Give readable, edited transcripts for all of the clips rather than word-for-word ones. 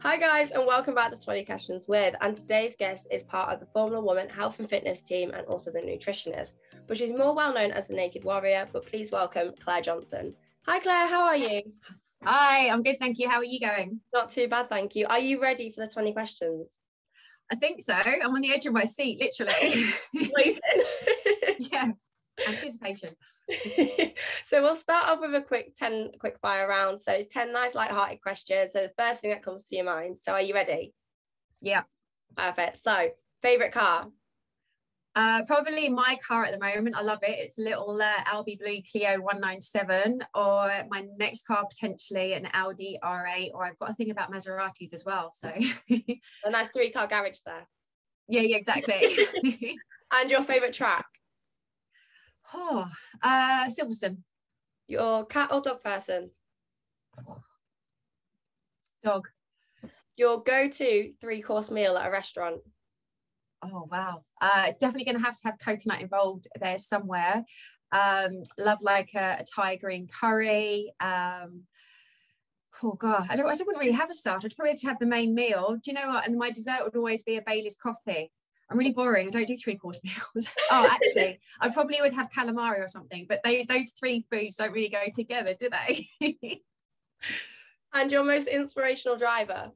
Hi guys, and welcome back to 20 Questions With, and today's guest is part of the Formula Woman health and fitness team and also the nutritionist, but she's more well known as the Naked Warrior. But please welcome Claire Johnson. Hi Claire, how are you? Hi, I'm good, thank you. How are you going? Not too bad, thank you. Are you ready for the 20 questions? I think so. I'm on the edge of my seat, literally. Waiting. Yeah, anticipation. So we'll start off with a quick fire round. So it's 10 nice light-hearted questions. So the first thing that comes to your mind. So are you ready? Yeah. Perfect. So favorite car? Probably my car at the moment. I love it. It's a little Audi Blue Clio 197, or my next car potentially an Audi R8, or I've got a thing about Maseratis as well. So a nice 3-car garage there. Yeah, exactly. And your favorite track? Silverstone. Your cat or dog person? Dog. Your go-to 3-course meal at a restaurant? Oh wow, it's definitely going to have coconut involved there somewhere. Love like a Thai green curry. Oh god, I wouldn't really have a starter. I'd probably have the main meal. Do you know what? And my dessert would always be a Baileys coffee. I'm really boring. I don't do 3-course meals. Oh, actually, I probably would have calamari or something. But those 3 foods don't really go together, do they? And your most inspirational driver?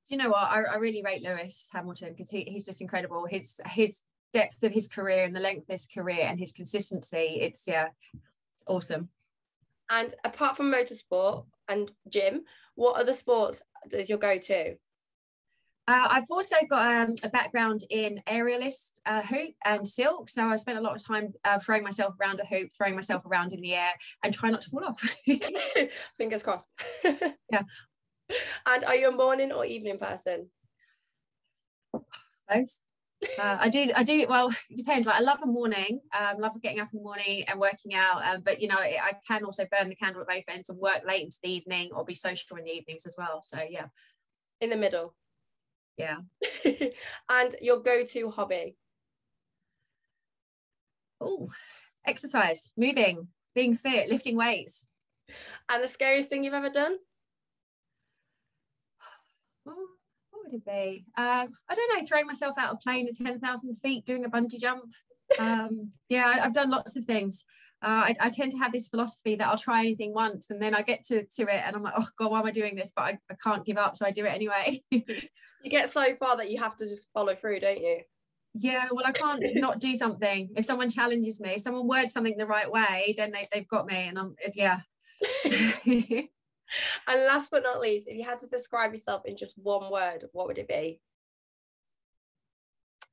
You know what, I really rate Lewis Hamilton because he's just incredible. His depth of his career and the length of his career and his consistency, it's awesome. And apart from motorsport and gym, what other sports is your go-to? I've also got a background in aerialist hoop and silk, so I spent a lot of time throwing myself around a hoop, throwing myself around in the air and try not to fall off. Fingers crossed. Yeah. And are you a morning or evening person? Both. I do. Well, it depends. Like, I love the morning. Love getting up in the morning and working out. But you know, I can also burn the candle at both ends and work late into the evening or be social in the evenings as well. So yeah. In the middle. Yeah. And your go-to hobby? Oh, exercise, moving, being fit, lifting weights. And the scariest thing you've ever done? What would it be? I don't know, throwing myself out of a plane at 10,000 feet, doing a bungee jump. Yeah, I've done lots of things. I tend to have this philosophy that I'll try anything once and then I get to it and I'm like, oh god, why am I doing this? But I can't give up, so I do it anyway. You get so far that you have to just follow through, don't you? Yeah, well, I can't not do something. If someone challenges me, if someone words something the right way, then they've got me, and I'm And last but not least, if you had to describe yourself in just one word, what would it be?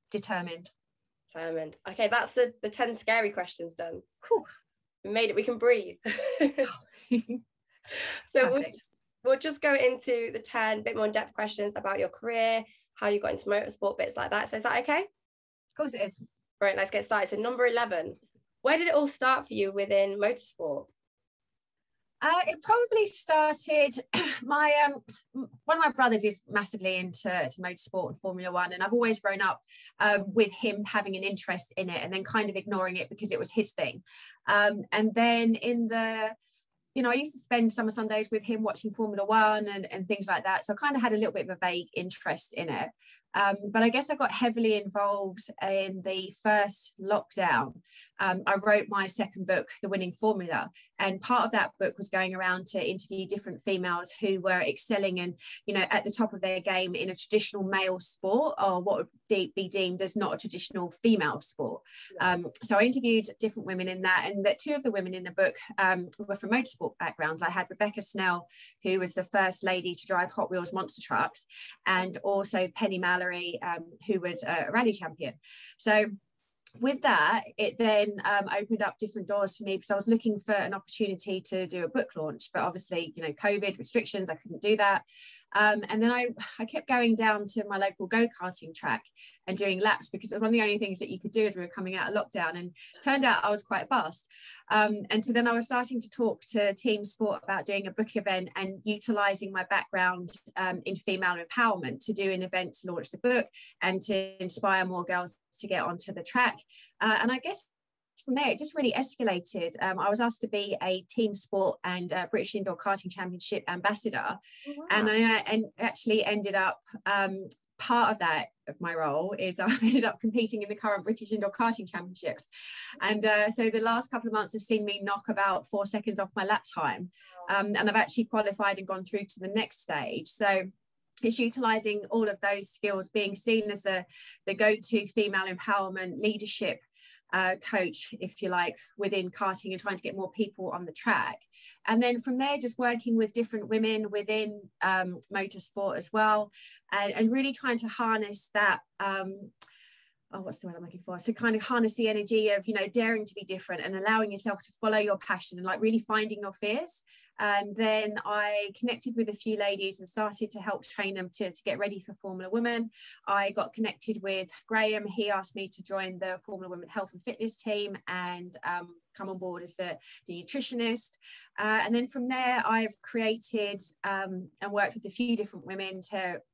Determined. Determined. Okay, that's the 10 scary questions done. Whew. We made it. We can breathe. So we'll just go into the 10 bit more in-depth questions about your career, how you got into motorsport, bits like that. So is that okay? Of course it is. Right, let's get started. So number 11, where did it all start for you within motorsport? It probably started, one of my brothers is massively into motorsport and Formula One, and I've always grown up with him having an interest in it and then kind of ignoring it because it was his thing. And then I used to spend summer Sundays with him watching Formula One and things like that. So I kind of had a little bit of a vague interest in it. But I guess I got heavily involved in the first lockdown. I wrote my second book, The Winning Formula, and part of that book was going around to interview different females who were excelling and, you know, at the top of their game in a traditional male sport, or what would be deemed as not a traditional female sport. So I interviewed different women in that, and that 2 of the women in the book were from motorsport backgrounds. I had Rebecca Snell, who was the first lady to drive Hot Wheels monster trucks, and also Penny Mallory, who was a rally champion. So with that, it then opened up different doors for me because I was looking for an opportunity to do a book launch, but obviously, you know, COVID restrictions, I couldn't do that. And then I kept going down to my local go-karting track and doing laps because it was one of the only things that you could do as we were coming out of lockdown, and turned out I was quite fast. And so then I was starting to talk to Team Sport about doing a book event and utilising my background in female empowerment to do an event to launch the book and to inspire more girls to get onto the track. And I guess from there, it just really escalated. I was asked to be a team sport and British Indoor Karting Championship ambassador. Oh, wow. And I actually ended up, part of that of my role is I've ended up competing in the current British Indoor Karting Championships. And so the last couple of months have seen me knock about 4 seconds off my lap time. And I've actually qualified and gone through to the next stage. So it's utilising all of those skills, being seen as the go-to female empowerment leadership coach, if you like, within karting, and trying to get more people on the track. And then from there, just working with different women within motorsport as well, and really trying to harness that what's the word I'm looking for? So kind of harness the energy of, you know, daring to be different and allowing yourself to follow your passion and like really finding your fears. And then I connected with a few ladies and started to help train them to get ready for Formula Women. I got connected with Graham. He asked me to join the Formula Women health and fitness team and come on board as the nutritionist. And then from there, I've created and worked with a few different women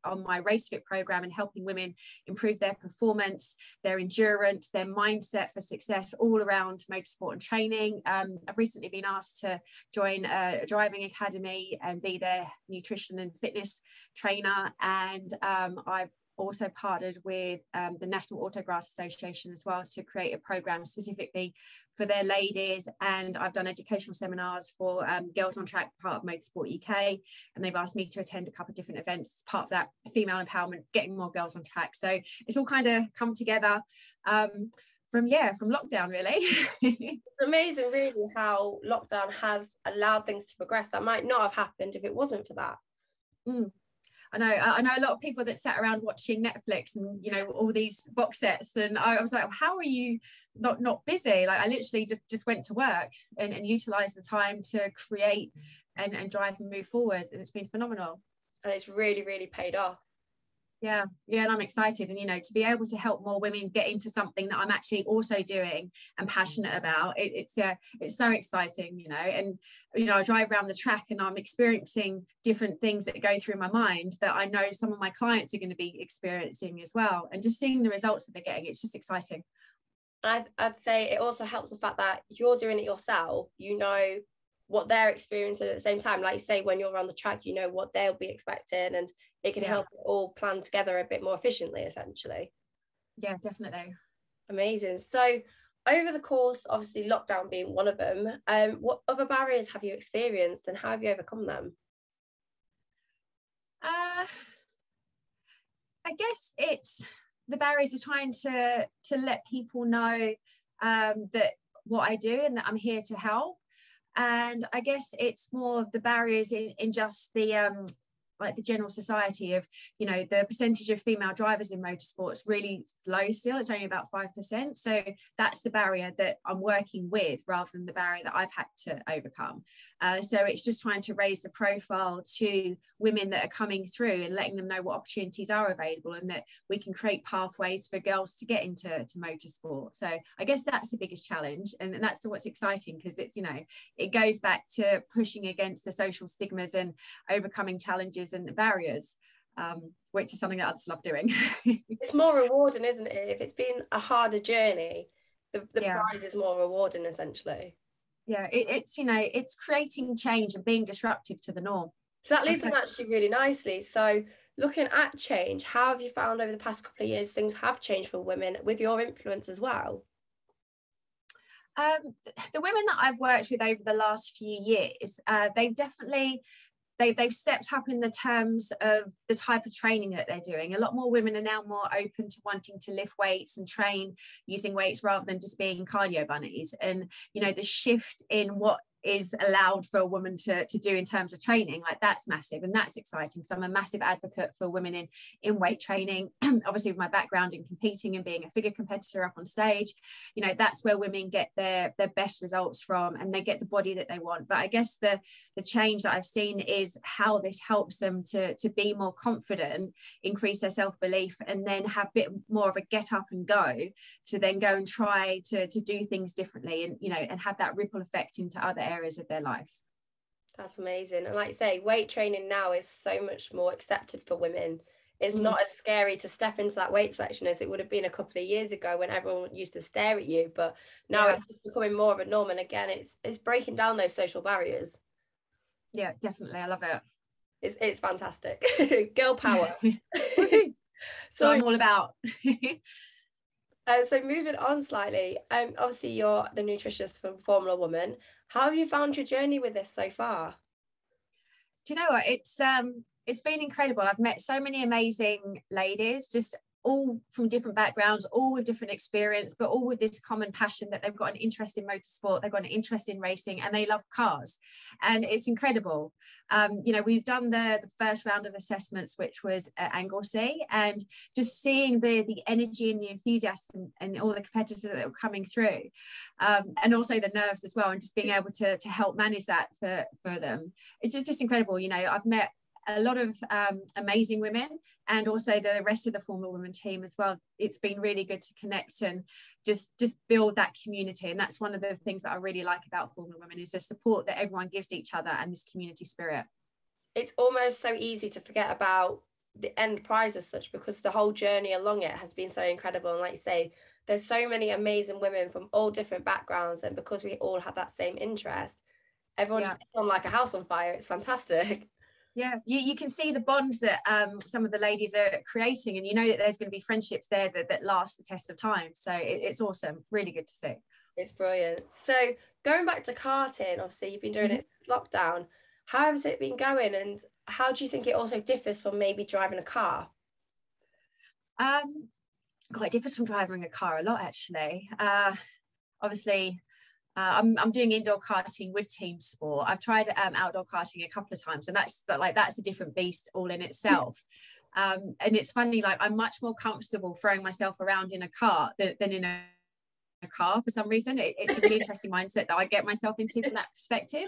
on my Race Fit program and helping women improve their performance, their endurance, their mindset for success all around motorsport and training. I've recently been asked to join a driving academy and be their nutrition and fitness trainer. And I've also partnered with the National Autograss Association as well to create a program specifically for their ladies. And I've done educational seminars for Girls on Track, part of Motorsport UK, and they've asked me to attend a couple of different events as part of that female empowerment, getting more girls on track. So it's all kind of come together from lockdown, really. It's amazing really how lockdown has allowed things to progress that might not have happened if it wasn't for that. I know a lot of people that sat around watching Netflix and, you know, all these box sets, and I was like, how are you not busy? Like I literally just went to work and utilized the time to create and drive and move forward, and it's been phenomenal. And it's really, really paid off. Yeah, and I'm excited, and you know, to be able to help more women get into something that I'm actually also doing and passionate about, it's so exciting, you know. And you know, I drive around the track and I'm experiencing different things that go through my mind that I know some of my clients are going to be experiencing as well, and just seeing the results that they're getting, it's just exciting. I'd say it also helps the fact that you're doing it yourself, you know what they're experiencing at the same time. Like you say, when you're on the track, you know what they'll be expecting, and it can help it all plan together a bit more efficiently, essentially. Yeah, definitely. Amazing. So over the course, obviously lockdown being one of them, what other barriers have you experienced and how have you overcome them? I guess it's the barriers of trying to let people know that what I do and that I'm here to help. And I guess it's more of the barriers in just the like the general society of, you know, the percentage of female drivers in motorsport is really low still. It's only about 5%. So that's the barrier that I'm working with rather than the barrier that I've had to overcome. So it's just trying to raise the profile to women that are coming through and letting them know what opportunities are available and that we can create pathways for girls to get into motorsport. So I guess that's the biggest challenge, and that's what's exciting, because it's, you know, it goes back to pushing against the social stigmas and overcoming challenges and barriers, which is something that I just love doing. It's more rewarding, isn't it? If it's been a harder journey, the prize is more rewarding, essentially. Yeah, it's, you know, it's creating change and being disruptive to the norm. So that leads on actually really nicely. So looking at change, how have you found over the past couple of years things have changed for women with your influence as well? The women that I've worked with over the last few years, they've stepped up in the terms of the type of training that they're doing. A lot more women are now more open to wanting to lift weights and train using weights rather than just being cardio bunnies. And, you know, the shift in what is allowed for a woman to do in terms of training, like that's massive, and that's exciting. So I'm a massive advocate for women in weight training. Obviously with my background in competing and being a figure competitor up on stage, you know, that's where women get their best results from, and they get the body that they want. But I guess the change that I've seen is how this helps them to be more confident, increase their self-belief, and then have a bit more of a get up and go to then go and try to do things differently, and, you know, and have that ripple effect into other areas of their life. That's amazing. And like you say, weight training now is so much more accepted for women. it's not as scary to step into that weight section as it would have been a couple of years ago when everyone used to stare at you. But now it's just becoming more of a norm. And again, it's breaking down those social barriers. Yeah, definitely. I love it. It's fantastic. Girl power. So I'm all about. So moving on slightly, obviously you're the nutritionist for Formula Woman. How have you found your journey with this so far? Do you know what? It's been incredible. I've met so many amazing ladies, just all from different backgrounds, all with different experience, but all with this common passion that they've got an interest in motorsport, they've got an interest in racing, and they love cars. And it's incredible. You know, we've done the first round of assessments, which was at Anglesey, and just seeing the energy and the enthusiasm and all the competitors that were coming through, and also the nerves as well, and just being able to help manage that for them. It's just incredible. You know, I've met a lot of amazing women, and also the rest of the Formula Women team as well. It's been really good to connect and just build that community, and that's one of the things that I really like about Formula Women, is the support that everyone gives each other and this community spirit. It's almost so easy to forget about the end prize as such, because the whole journey along it has been so incredible. And like you say, there's so many amazing women from all different backgrounds, and because we all have that same interest, everyone just gets on like a house on fire. It's fantastic. Yeah, you can see the bonds that some of the ladies are creating, and you know that there's going to be friendships there that last the test of time. So it's awesome, really good to see. It's brilliant. So going back to karting, obviously you've been doing it since lockdown. How has it been going, and how do you think it also differs from maybe driving a car? It differs from driving a car a lot, actually. Obviously, I'm doing indoor karting with team sport. I've tried outdoor karting a couple of times, and that's a different beast all in itself. And it's funny, like I'm much more comfortable throwing myself around in a car than in a car for some reason. It's a really interesting mindset that I get myself into from that perspective.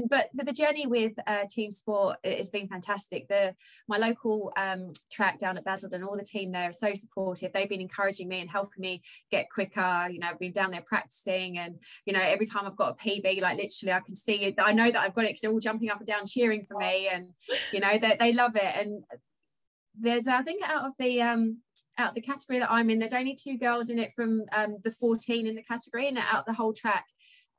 But the journey with team sport has been fantastic. My local track down at Basildon, all the team there are so supportive. They've been encouraging me and helping me get quicker. You know, I've been down there practicing, and you know, every time I've got a PB, like literally I can see it, I know that I've got it, because they're all jumping up and down cheering for me, and you know, they love it. And there's, I think, out of the category that I'm in, there's only 2 girls in it from the 14 in the category, and out the whole track,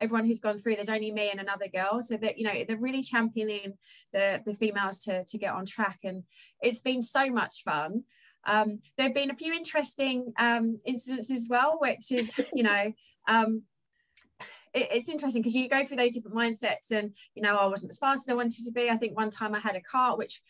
everyone who's gone through, there's only me and another girl. So that, you know, they're really championing the females to get on track, and it's been so much fun. There have been a few interesting incidents as well, which is, you know, it's interesting because you go through those different mindsets, and you know, I wasn't as fast as I wanted to be. I think one time I had a car which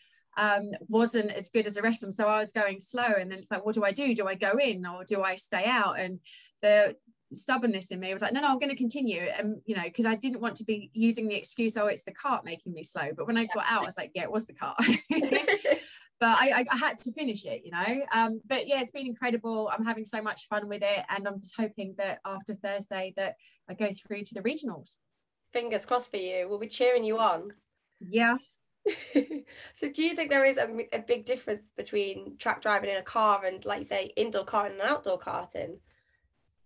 wasn't as good as the rest of them, so I was going slow, and then it's like, what do I do? Do I go in or do I stay out? And the stubbornness in me was like, no, I'm going to continue. And you know, because I didn't want to be using the excuse, oh, it's the cart making me slow. But when I got out, I was like, yeah, it was the cart. But I had to finish it, you know. But yeah, it's been incredible. I'm having so much fun with it, and I'm just hoping that after Thursday that I go through to the regionals. Fingers crossed for you. We'll be cheering you on. Yeah. So do you think there is a big difference between track driving in a car and, like you say, indoor karting and outdoor karting?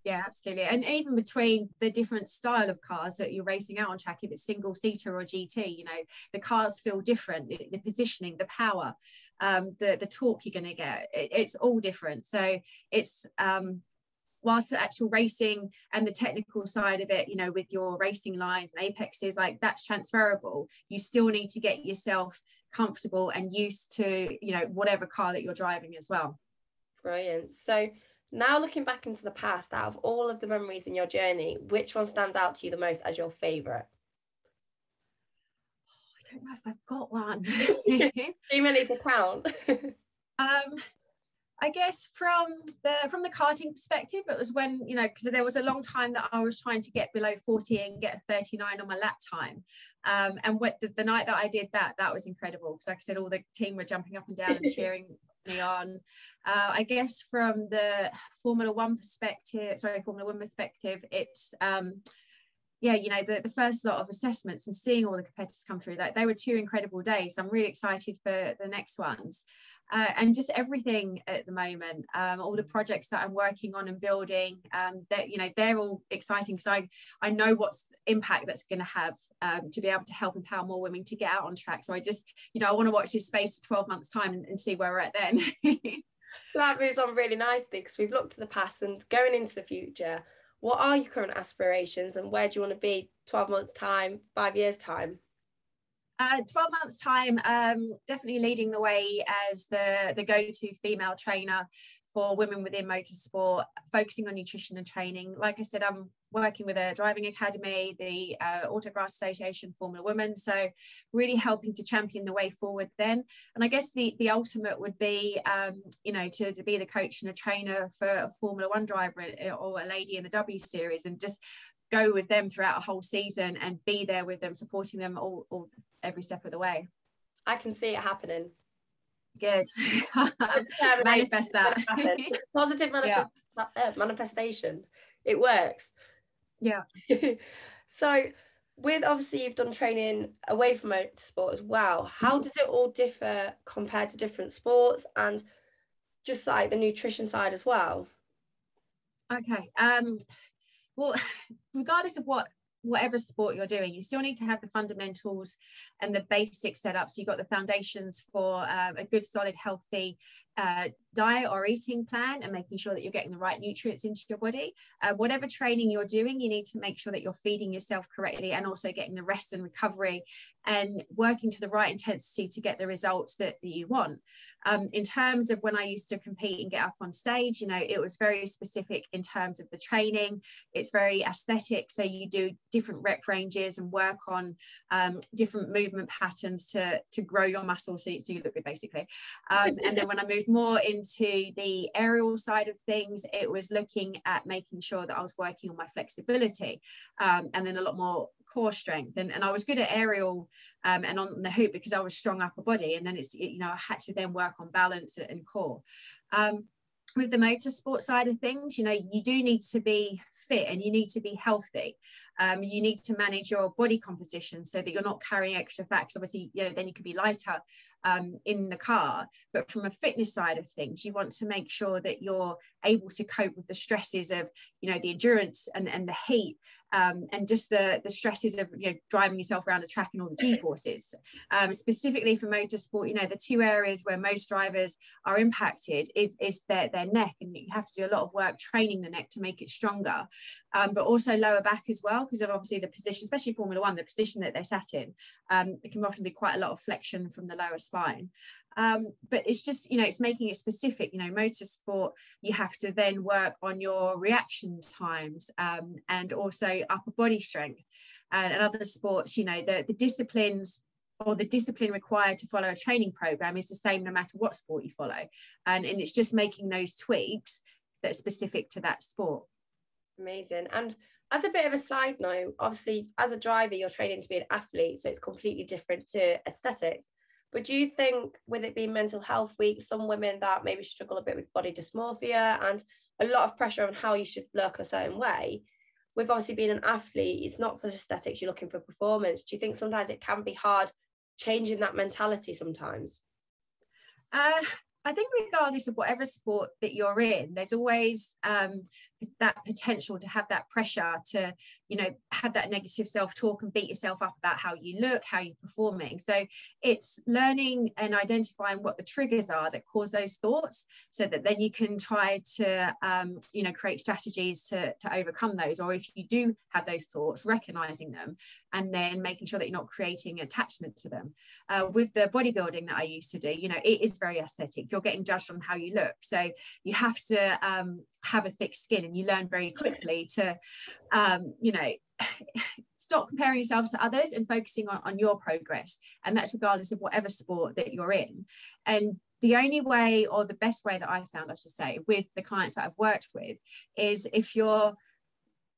Yeah, absolutely. And even between the different style of cars that you're racing out on track, if it's single seater or GT, you know, the cars feel different, the positioning, the power, the torque you're going to get, it's all different. So it's whilst the actual racing and the technical side of it, you know, with your racing lines and apexes, like that's transferable, you still need to get yourself comfortable and used to, you know, whatever car that you're driving as well. Brilliant. So now looking back into the past, out of all of the memories in your journey, which one stands out to you the most as your favourite? I don't know if I've got one. Too many to count. I guess from the karting perspective, it was when, you know, because there was a long time that I was trying to get below 40 and get a 39 on my lap time. And the night that I did that was incredible, because like I said, all the team were jumping up and down and cheering me on. I guess from the Formula One perspective, it's yeah, you know, the first lot of assessments and seeing all the competitors come through, that they were 2 incredible days. I'm really excited for the next ones. And just everything at the moment, all the projects that I'm working on and building, that, you know, they're all exciting, because I know what's impact that's going to have, to be able to help empower more women to get out on track. So I just, you know, I want to watch this space for 12 months time and see where we're at then. So that moves on really nicely, because we've looked to the past and going into the future. What are your current aspirations, and where do you want to be 12 months time, 5 years time? 12 months time, definitely leading the way as the go-to female trainer for women within motorsport, focusing on nutrition and training. Like I said, I'm working with a driving academy, the Autograss Association Formula Women, so really helping to champion the way forward then. And I guess the ultimate would be, you know, to be the coach and a trainer for a Formula One driver or a lady in the W Series, and just go with them throughout a whole season and be there with them, supporting them all every step of the way. I can see it happening. Good. Manifest that. Positive manifestation. It works. Yeah. So with, obviously you've done training away from motorsport as well, how does it all differ compared to different sports, and just like the nutrition side as well? Okay. Well, regardless of whatever sport you're doing, you still need to have the fundamentals and the basics set up. So you've got the foundations for a good, solid, healthy diet or eating plan, and making sure that you're getting the right nutrients into your body. Whatever training you're doing, you need to make sure that you're feeding yourself correctly, and also getting the rest and recovery, and working to the right intensity to get the results that you want. In terms of when I used to compete and get up on stage, you know, it was very specific in terms of the training. It's very aesthetic, so you do different rep ranges and work on different movement patterns to grow your muscles, so you look good, basically. And then when I moved more into the aerial side of things, it was looking at making sure that I was working on my flexibility, and then a lot more core strength, and I was good at aerial and on the hoop because I was strong upper body, and then it's, you know, I had to then work on balance and core. With the motorsport side of things, you know, you do need to be fit and you need to be healthy. You need to manage your body composition so that you're not carrying extra fat. Obviously, you know, then you could be lighter in the car. But from a fitness side of things, you want to make sure that you're able to cope with the stresses of, you know, the endurance and the heat, and just the stresses of, you know, driving yourself around a track and all the G-forces. Specifically for motorsport, you know, the 2 areas where most drivers are impacted is their neck, and you have to do a lot of work training the neck to make it stronger, but also lower back as well, because of obviously the position, especially Formula One, the position that they're sat in. It can often be quite a lot of flexion from the lower spine. But it's just, you know, it's making it specific. You know, motorsport, you have to then work on your reaction times, and also upper body strength. And other sports, you know, the disciplines or the discipline required to follow a training program is the same no matter what sport you follow. And it's just making those tweaks that are specific to that sport. Amazing. And as a bit of a side note, obviously as a driver, you're training to be an athlete, so it's completely different to aesthetics. But do you think, with it being Mental Health Week, some women that maybe struggle a bit with body dysmorphia and a lot of pressure on how you should look a certain way, with obviously being an athlete, it's not for aesthetics, you're looking for performance. Do you think sometimes it can be hard changing that mentality sometimes? I think regardless of whatever sport that you're in, there's always that potential to have that pressure to, you know, have that negative self-talk and beat yourself up about how you look, how you're performing. So it's learning and identifying what the triggers are that cause those thoughts, so that then you can try to, you know, create strategies to overcome those. Or if you do have those thoughts, recognizing them and then making sure that you're not creating attachment to them. With the bodybuilding that I used to do, you know, it is very aesthetic. You're getting judged on how you look. So you have to have a thick skin, and you learn very quickly to, you know, stop comparing yourselves to others and focusing on your progress. And that's regardless of whatever sport that you're in. And the only way, or the best way that I found, I should say, with the clients that I've worked with, is if you're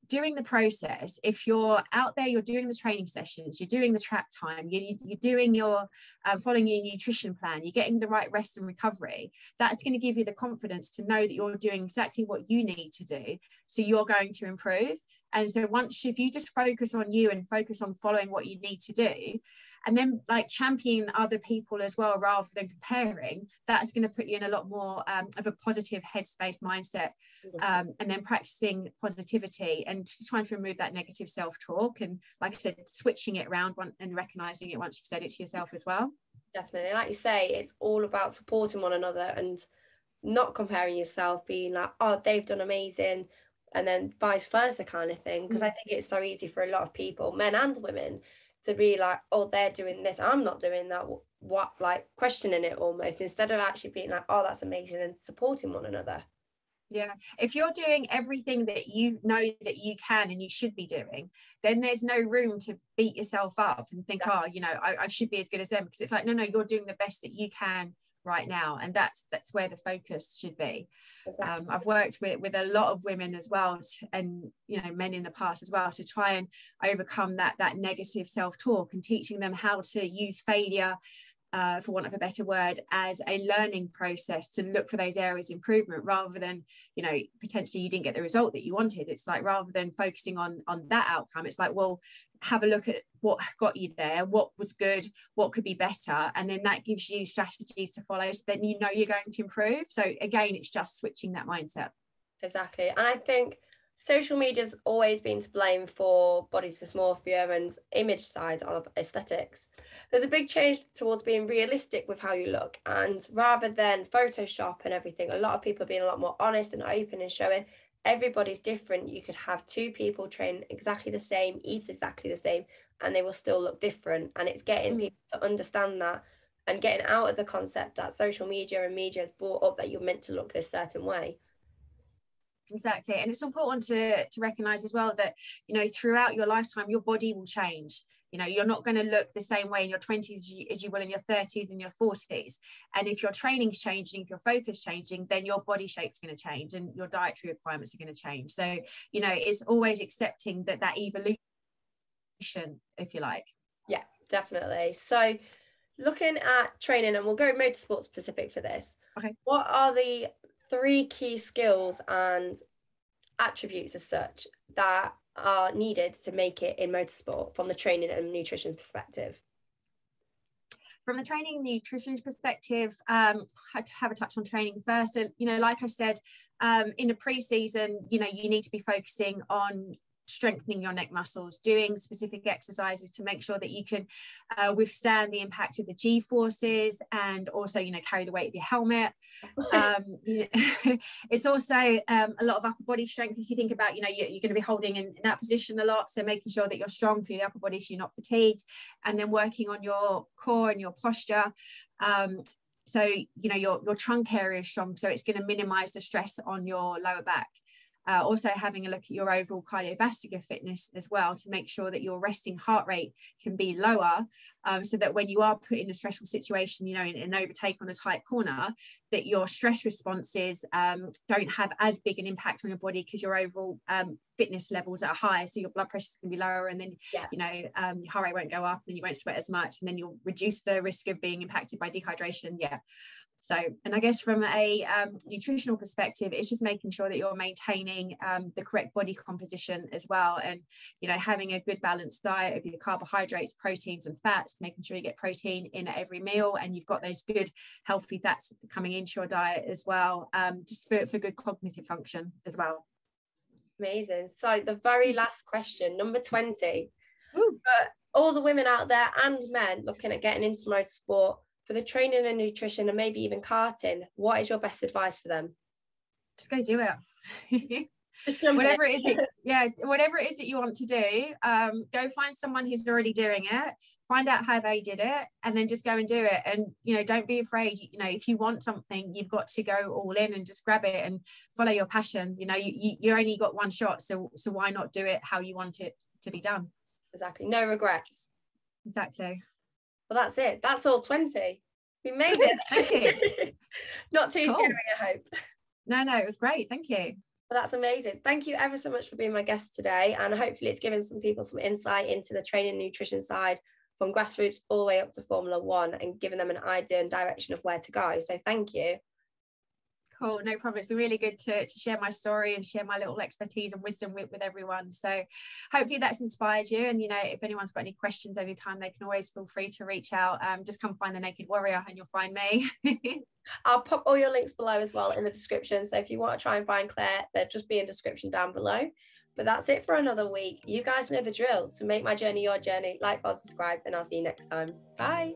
doing the process, if you're out there, you're doing the training sessions, you're doing the track time, you're doing your following your nutrition plan, you're getting the right rest and recovery, that's going to give you the confidence to know that you're doing exactly what you need to do, so you're going to improve. And so if you just focus on you and focus on following what you need to do, and then like champion other people as well rather than comparing, that's going to put you in a lot more of a positive headspace mindset, and then practicing positivity and just trying to remove that negative self-talk, and like I said, switching it around and recognizing it once you've said it to yourself as well. Definitely, like you say, it's all about supporting one another and not comparing yourself, being like, oh, they've done amazing, and then vice versa kind of thing, because I think it's so easy for a lot of people, men and women, to be like, oh, they're doing this, I'm not doing that, what, like questioning it almost, instead of actually being like, oh, that's amazing, and supporting one another. Yeah, if you're doing everything that you know that you can and you should be doing, then there's no room to beat yourself up and think, oh, you know, I should be as good as them, because it's like, no, you're doing the best that you can right now, and that's where the focus should be. I've worked with a lot of women as well, and you know, men in the past as well, to try and overcome that negative self-talk, and teaching them how to use failure, for want of a better word, as a learning process to look for those areas of improvement, rather than, you know, potentially you didn't get the result that you wanted. It's like, rather than focusing on that outcome, it's like, well, have a look at what got you there, what was good, what could be better, and then that gives you strategies to follow, so then you know you're going to improve. So again, it's just switching that mindset. Exactly. And I think social media's always been to blame for body dysmorphia and image side of aesthetics. There's a big change towards being realistic with how you look, and rather than Photoshop and everything, a lot of people are being a lot more honest and open and showing everybody's different. You could have two people train exactly the same, eat exactly the same, and they will still look different. And it's getting people to understand that, and getting out of the concept that social media and media has brought up that you're meant to look this certain way. Exactly. And it's important to recognize as well that, you know, throughout your lifetime, your body will change. You know, you're not going to look the same way in your 20s as you will in your 30s and your 40s. And if your training's changing, if your focus changing, then your body shape's going to change and your dietary requirements are going to change. So, you know, it's always accepting that evolution, if you like. Yeah, definitely. So looking at training, and we'll go motorsport specific for this. Okay. What are the 3 key skills and attributes as such that are needed to make it in motorsport from the training and nutrition perspective? From the training and nutrition perspective, I had to have a touch on training first. And, you know, like I said, in the pre-season, you know, you need to be focusing on strengthening your neck muscles, doing specific exercises to make sure that you can withstand the impact of the G forces, and also, you know, carry the weight of your helmet. You know, it's also a lot of upper body strength. If you think about, you know, you're going to be holding in that position a lot, so making sure that you're strong through the upper body so you're not fatigued, and then working on your core and your posture. So, you know, your trunk area is strong, so it's going to minimize the stress on your lower back. Also having a look at your overall cardiovascular fitness as well, to make sure that your resting heart rate can be lower, so that when you are put in a stressful situation, you know, in an overtake on a tight corner, that your stress responses don't have as big an impact on your body, because your overall fitness levels are higher, so your blood pressure is going to be lower, and then you know, your heart rate won't go up, and you won't sweat as much, and then you'll reduce the risk of being impacted by dehydration. So, and I guess from a nutritional perspective, it's just making sure that you're maintaining the correct body composition as well, and, you know, having a good balanced diet of your carbohydrates, proteins and fats, making sure you get protein in at every meal, and you've got those good healthy fats coming into your diet as well, just for good cognitive function as well. Amazing. So the very last question, number 20. Ooh. For all the women out there and men looking at getting into motorsport, for the training and nutrition and maybe even karting, what is your best advice for them? Just go do it. Whatever it is that you want to do, go find someone who's already doing it, find out how they did it, and then just go and do it. And, you know, don't be afraid. You know, if you want something, you've got to go all in and just grab it and follow your passion. You know, you only got one shot, so why not do it how you want it to be done? Exactly. No regrets. Exactly. Well, that's it. That's all 20. We made it. Thank you. Not too cool. scary, I hope. No, it was great. Thank you. Well, that's amazing. Thank you ever so much for being my guest today. And hopefully it's given some people some insight into the training and nutrition side from grassroots all the way up to Formula One and giving them an idea and direction of where to go. So thank you. Cool, no problem. It's been really good to share my story and share my little expertise and wisdom with everyone. So hopefully that's inspired you. And, you know, if anyone's got any questions anytime, they can always feel free to reach out. Just come find the Naked Warrior and you'll find me. I'll pop all your links below as well in the description. So if you want to try and find Claire, they'll just be in the description down below. But that's it for another week. You guys know the drill. To make my journey your journey, like, follow, subscribe, and I'll see you next time. Bye.